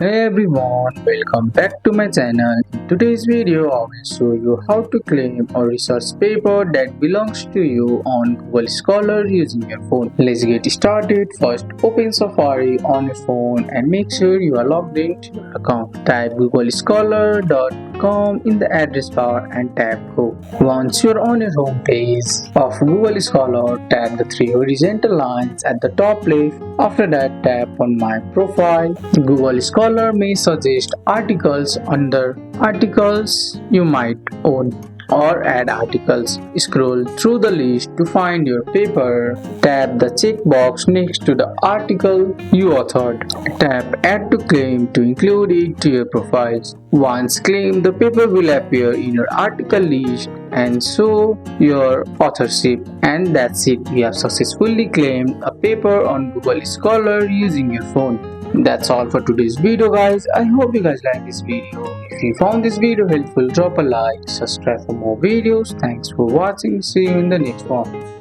Hey everyone, welcome back to my channel. In today's video, I will show you how to claim a research paper that belongs to you on Google Scholar using your phone. Let's get started. First, open Safari on your phone and make sure you are logged into your account. Type googlescholar.com in the address bar and tap Go. Once you're on your home page of Google Scholar, tap the three horizontal lines at the top left. After that, tap on My Profile. Google Scholar may suggest articles under articles you might own or add articles. Scroll through the list to find your paper. Tap the checkbox next to the article you authored. Tap Add to Claim to include it to your profiles. Once claimed, the paper will appear in your article list and show your authorship. And that's it. We have successfully claimed a paper on Google Scholar using your phone. That's all for today's video, guys. I hope you guys like this video. If you found this video helpful, drop a like, subscribe for more videos. Thanks for watching. See you in the next one.